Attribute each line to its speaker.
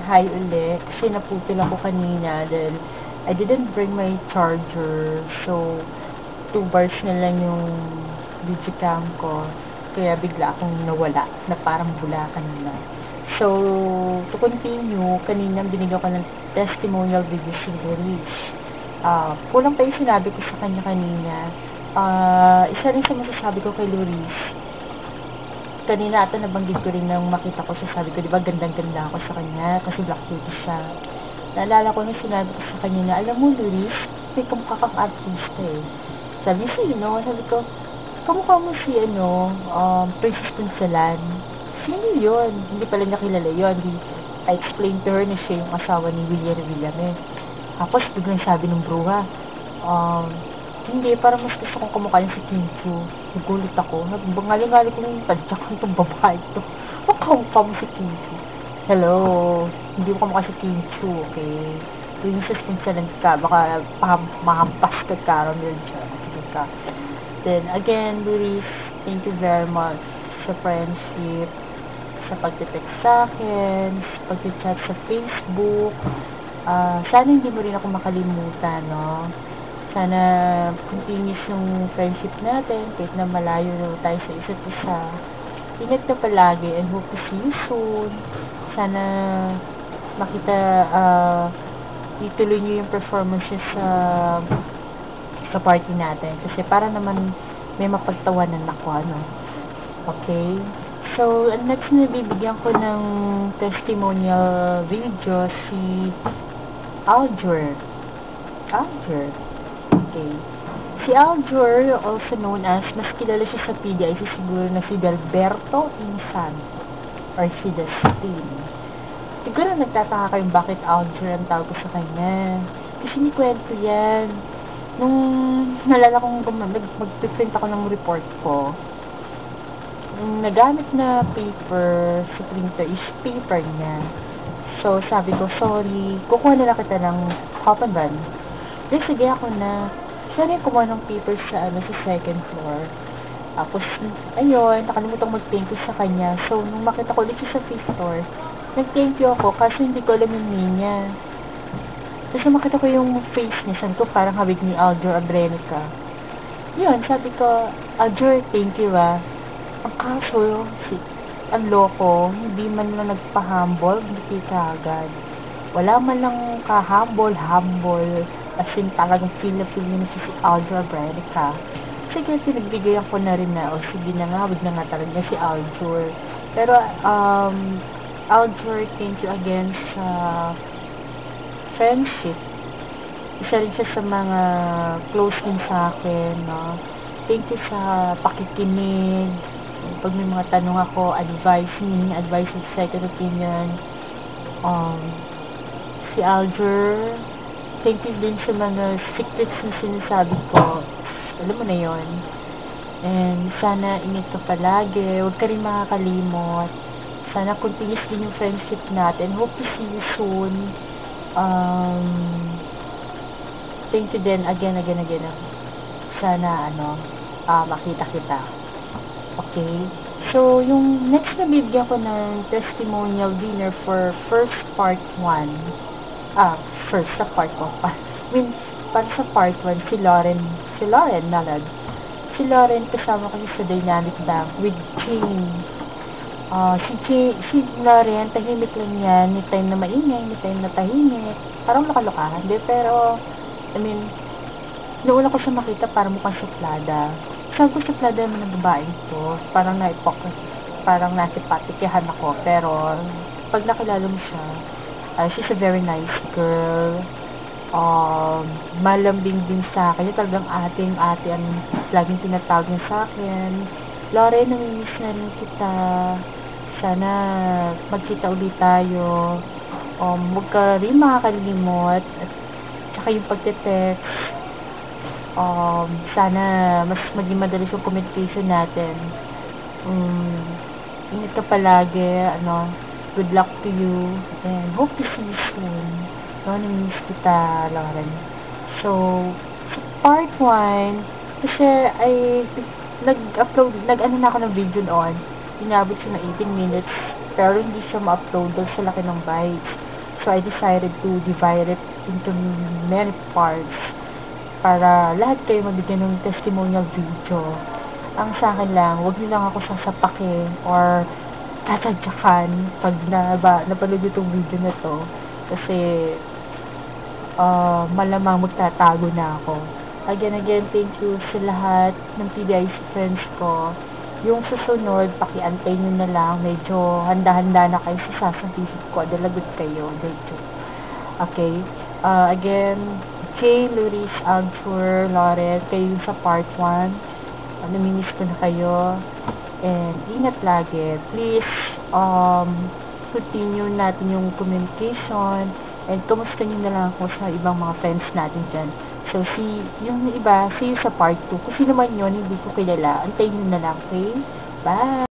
Speaker 1: Hi ulit. Kasi naputol ako kanina dahil I didn't bring my charger. So, 2 bars na lang yung video cam ko. Kaya bigla akong nawala na parang bula kanina. So, to continue, kanina binigyan ko ng testimonial video si Luis. Kulang pa yung sinabi ko sa kanya kanina. Isa rin sa masasabi ko kay Luis, kanina ata nabanggit ko rin nang makita ko siya, sabi ko, di ba gandang-ganda ako sa kanya kasi black beauty siya. Naalala ko nung sinabi ko sa kanya na, alam mo, Luis, may kamukha kang artista eh. Sabi, sino? Sabi ko, kamukha mo si, Princess Punsalan. Sino yun? Hindi pala nakilala yun. I explained to her na siya yung asawa ni William Villame. Tapos, biglang sabi ng bruha, hindi, parang mas gusto kong kumukha niya si Kim Chu. Nagulit ako. Ngali-ngali ko yung tadyak ko itong babae ito. Makamukha mo si Kim Chu. Hello. Hindi mo kamukha si Kim Chu, okay? Princess Punsalan ka. Baka mahampas ka caramel dyan. Ka. Then, again, Luis, thank you very much sa friendship, sa pagtitext sa akin, sa pagtichat sa Facebook. Sana hindi mo rin ako makalimutan, no? Sana continuous yung friendship natin kahit na malayo na tayo sa isa't isa. Ingat ka palagi and hope to see you soon. Sana makita, ituloy nyo yung performances sa party natin. Kasi para naman may mapagtawanan ako, ano. Okay? So, next na bibigyan ko ng testimonial video si Aljur. Okay. Si Aljur, also known as, mas kilala siya sa PDIC siguro na si Delberto Insan or si Dustin. Siguro nagtataka kayong bakit Aljur ang tawag ko sa kanya. Kasi ni kwento yan. Nung nalala kong mag-print ako ng report ko, yung nagamit na paper sa printer is paper niya. So, sabi ko, sorry, kukuha na lang kita ng cotton bud. Then, sige ako na, sorry, kumuha ng paper sa second floor. Tapos, ayun, nakalimutan mag-thank you sa kanya. So, nung makita ko ulit siya sa fifth floor, nag-thank you ako kasi hindi ko alam yung name niya. Kasi makita ko yung face niya, sabi ko, parang habig ni Aljur Abrenica. Yun, sabi ko, Aljur, thank you Ang kaso, ang loko, hindi man lang nagpa-humble, hindi ka agad. Wala man lang ka-humble, as in talagang feel na si Aljur Abrenica. Sige, pinagbigyan ko na rin na, sige na nga, wag na nga talaga si Aljur. Pero, Aljur, thank you again sa friendship. Isa rin siya sa mga close din sa akin, no? Thank you sa pakikinig. Pag may mga tanong ako, advice second opinion. Si Aljur, thank you din sa mga secrets na sinasabi ko. Alam mo na yon. And sana ingat ka palagi. Huwag ka rin makakalimot. Sana continuous din yung friendship natin. Hope to see you soon. Thank you din again. Sana makita kita. Okay? So, yung next na bibigyan ko ng testimonial dinner for first part 1. First sa part 1. Para sa part 1, si Lauren Nalad. Si Lauren kasama ko sa Dynamic Bank with Jane. Si Lauren, tahimik lang yan. May time na maingay, may time na tahimik. Parang makalokahan. Pero, noon ako siya makita, parang mukhang suplada. Sabi ko suplada naman ng babae ito. Parang parang nasipatikihan ako. Pero, pag nakilala mo siya, she's a very nice girl. Malambing din sa akin. Talagang ate ang laging tinatawag niya sa akin. Lauren, namimiss na rin kita. Sana magkita ulit tayo. Huwag ka rin makakalimot. At saka yung pagte-text. Sana mas maging madalis yung communication natin. Ingat ka palagi. Good luck to you. And hope to see you soon. Namimiss kita, Lauren. So, sa part 1, kasi nag-upload na ako ng video doon. Inabot siya ng 18 minutes. pero hindi siya ma-upload dahil sa laki ng bytes. So, I decided to divide it into many parts para lahat kayo mabigyan ng testimonial video. Ang sa akin lang, huwag niyo lang ako sasapakin or tatadyakan pag napanood itong video na to. Kasi, malamang magtatago na ako. Again, thank you sa lahat ng PDIC friends ko. Yung susunod, pakiantay nyo na lang. Medyo handa-handa na kayo sa sasabihin ko. Dalagot kayo. Medyo. Okay. Again, Jay, Luris, Agfur, Loret, kayo sa part 1. Namimiss ko na kayo. And ingat lagi. Please, continue natin yung communication. And kumusta nyo na lang ako sa ibang mga friends natin dyan. So, yung iba, see you sa part 2. Kung sino man yun, hindi ko kilala. Antayin nyo na lang, okay? Bye!